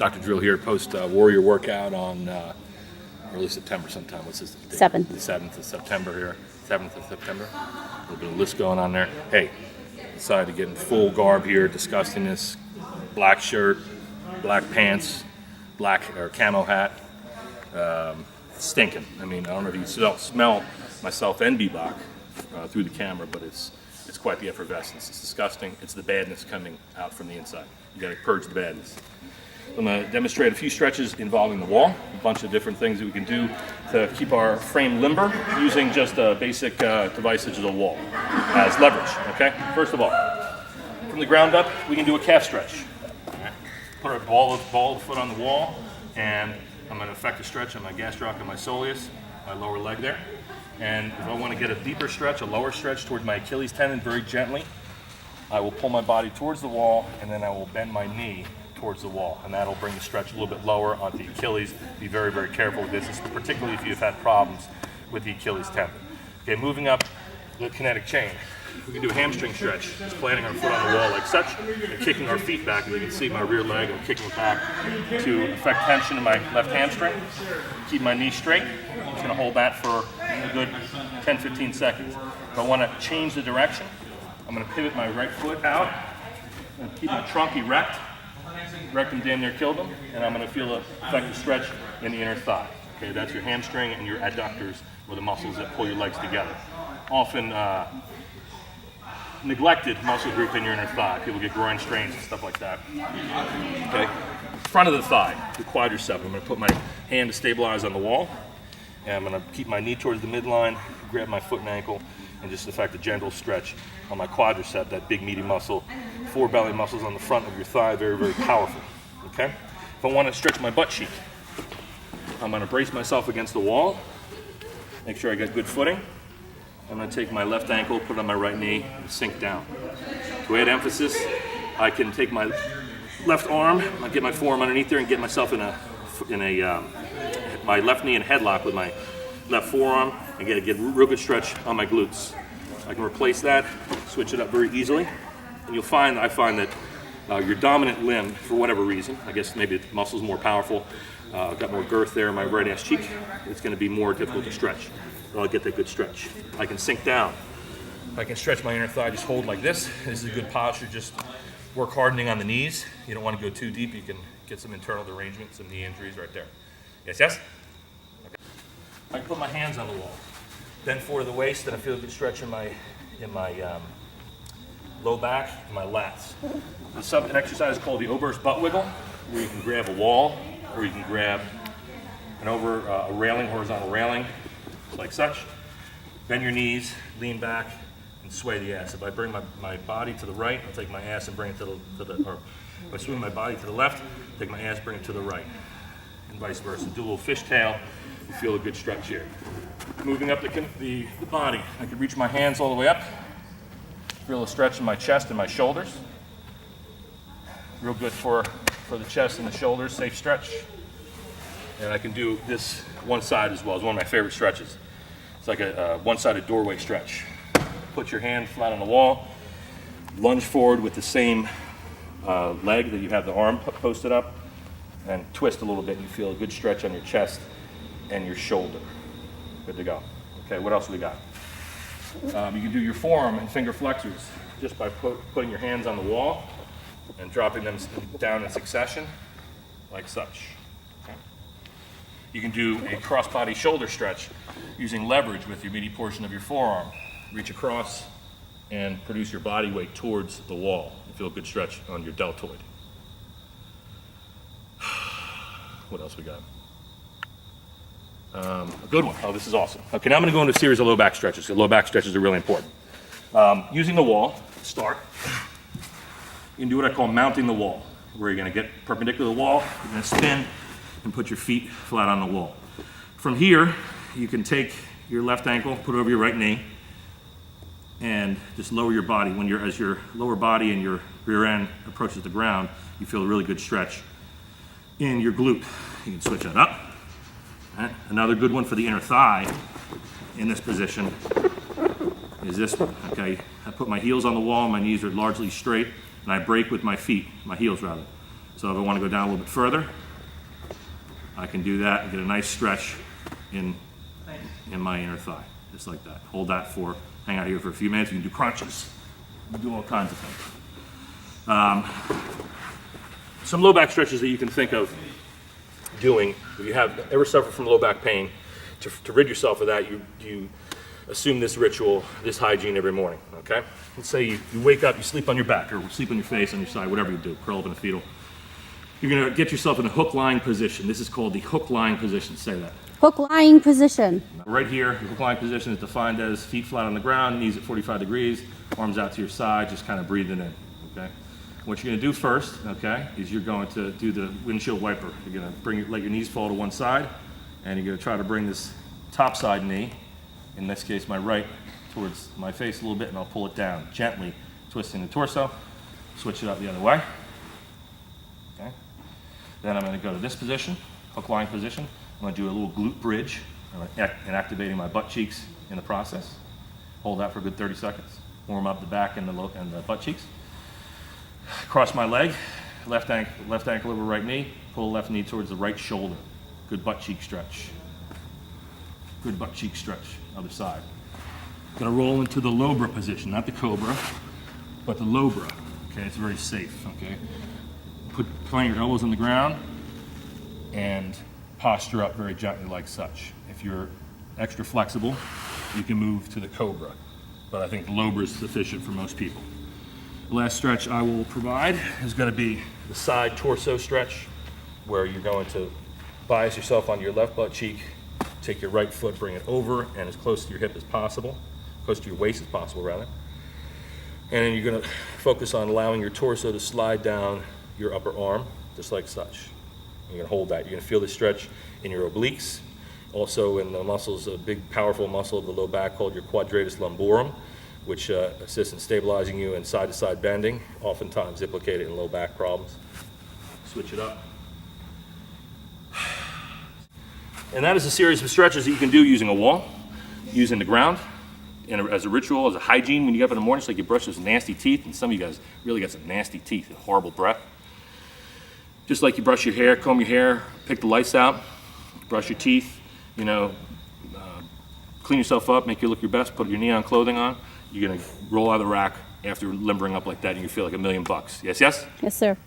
Dr. Drill here, post-warrior workout on early September sometime. What's this date? 7th. The 7th of September here. 7th of September. A little bit of list going on there. Hey, decided to get in full garb here, disgustingness, black shirt, black pants, black or camo hat, stinking. I mean, I don't know if you can smell myself and B-Bach through the camera, but it's quite the effervescence. It's disgusting. It's the badness coming out from the inside. You got to purge the badness. I'm going to demonstrate a few stretches involving the wall, a bunch of different things that we can do to keep our frame limber using just a basic device such as a wall as leverage. Okay. First of all, from the ground up, we can do a calf stretch. Right. Put our ball of the foot on the wall, and I'm going to effect a stretch on my gastroc and my soleus, my lower leg there. And if I want to get a deeper stretch, a lower stretch towards my Achilles tendon very gently, I will pull my body towards the wall, and then I will bend my knee towards the wall, and that'll bring the stretch a little bit lower onto the Achilles. Be very, very careful with this, particularly if you've had problems with the Achilles tendon. Okay, moving up the kinetic chain. We can do a hamstring stretch, just planting our foot on the wall like such, and kicking our feet back. As you can see, my rear leg, I'm kicking back to affect tension in my left hamstring. Keep my knee straight. I'm just gonna hold that for a good 10-15 seconds. If I wanna change the direction, I'm gonna pivot my right foot out and keep my trunk erect. Rectum damn near killed them, and I'm going to feel an effective stretch in the inner thigh. Okay, that's your hamstring and your adductors, or the muscles that pull your legs together. Often neglected muscle group in your inner thigh. People get groin strains and stuff like that. Okay, front of the thigh, the quadricep. I'm going to put my hand to stabilize on the wall, and I'm going to keep my knee towards the midline, grab my foot and ankle, and just effect a gentle stretch on my quadricep, that big meaty muscle. 4 belly muscles on the front of your thigh, very, very powerful. Okay? If I want to stretch my butt cheek, I'm going to brace myself against the wall, make sure I get good footing. I'm going to take my left ankle, put it on my right knee, and sink down. To add emphasis, I can take my left arm, I get my forearm underneath there, and get myself in my left knee in a headlock with my left forearm, and get a real good stretch on my glutes. I can replace that, switch it up very easily, and you'll find, I find that your dominant limb, for whatever reason, I guess maybe the muscle's more powerful, I've got more girth there in my right ass cheek, it's going to be more difficult to stretch. But I'll get that good stretch. I can sink down. I can stretch my inner thigh, just hold like this. This is a good posture, just work hardening on the knees. You don't want to go too deep, you can get some internal derangement, some knee injuries right there. Yes, yes? Okay. I can put my hands on the wall. Bend forward to the waist, and I feel a good stretch in my low back and my lats. An exercise called the Oberst butt wiggle, where you can grab a wall, or you can grab a railing, horizontal railing, like such. Bend your knees, lean back, and sway the ass. If I bring my body to the right, I'll take my ass and bring it or if I swing my body to the left, take my ass, bring it to the right, and vice versa. Do a little fishtail, you feel a good stretch here. Moving up the body, I can reach my hands all the way up, feel a stretch in my chest and my shoulders. Real good for the chest and the shoulders, safe stretch. And I can do this one side as well. It's one of my favorite stretches. It's like a one-sided doorway stretch. Put your hand flat on the wall, lunge forward with the same leg that you have the arm posted up, and twist a little bit, and you feel a good stretch on your chest and your shoulder. Good to go. Okay, what else we got? You can do your forearm and finger flexors just by putting your hands on the wall and dropping them down in succession, like such. Okay. You can do a cross-body shoulder stretch using leverage with your meaty portion of your forearm. Reach across and produce your body weight towards the wall. You feel a good stretch on your deltoid. What else we got? A good one. Oh, this is awesome. Okay, now I'm going to go into a series of low back stretches. Low back stretches are really important. Using the wall, start. You can do what I call mounting the wall, where you're going to get perpendicular to the wall, you're going to spin, and put your feet flat on the wall. From here, you can take your left ankle, put it over your right knee, and just lower your body. As your lower body and your rear end approaches the ground, you feel a really good stretch in your glute. You can switch that up. Right. Another good one for the inner thigh in this position is this one. Okay, I put my heels on the wall, my knees are largely straight, and I break with my feet, my heels rather. So if I want to go down a little bit further, I can do that and get a nice stretch in my inner thigh, just like that. Hold that for, hang out here for a few minutes. You can do crunches, you can do all kinds of things. Some low back stretches that you can think of doing, if you have ever suffered from low back pain, to rid yourself of that, you assume this ritual, this hygiene every morning, okay? Let's say you wake up, you sleep on your back, or sleep on your face, on your side, whatever you do, curl up in a fetal. You're gonna get yourself in a hook lying position. This is called the hook lying position, say that. Hook lying position. Right here, the hook lying position is defined as feet flat on the ground, knees at 45 degrees, arms out to your side, just kind of breathing in, okay? What you're gonna do first, okay, is you're going to do the windshield wiper. You're gonna let your knees fall to one side, and you're gonna try to bring this top side knee, in this case my right, towards my face a little bit, and I'll pull it down, gently twisting the torso, switch it out the other way, okay? Then I'm gonna go to this position, hook lying position. I'm gonna do a little glute bridge, and activating my butt cheeks in the process. Hold that for a good 30 seconds. Warm up the back and the butt cheeks. Cross my leg, left ankle over right knee, pull the left knee towards the right shoulder. Good butt cheek stretch. Good butt cheek stretch, other side. Gonna roll into the lobra position, not the cobra, but the lobra. Okay, it's very safe, okay? Plant your elbows on the ground and posture up very gently like such. If you're extra flexible, you can move to the cobra, but I think the lobra is sufficient for most people. The last stretch I will provide is going to be the side torso stretch, where you're going to bias yourself on your left butt cheek, take your right foot, bring it over and as close to your hip as possible, close to your waist as possible rather. And then you're going to focus on allowing your torso to slide down your upper arm, just like such. You're going to hold that. You're going to feel the stretch in your obliques, also in the muscles, a big powerful muscle of the low back called your quadratus lumborum, which assists in stabilizing you and side-to-side bending, oftentimes implicated in low back problems. Switch it up. And that is a series of stretches that you can do using a wall, using the ground, as a ritual, as a hygiene. When you get up in the morning, it's like you brush those nasty teeth, and some of you guys really got some nasty teeth and horrible breath. Just like you brush your hair, comb your hair, pick the lice out, brush your teeth, you know, clean yourself up, make you look your best, put your neon clothing on. You're gonna roll out of the rack after limbering up like that, and you feel like $1,000,000. Yes, yes? Yes, sir.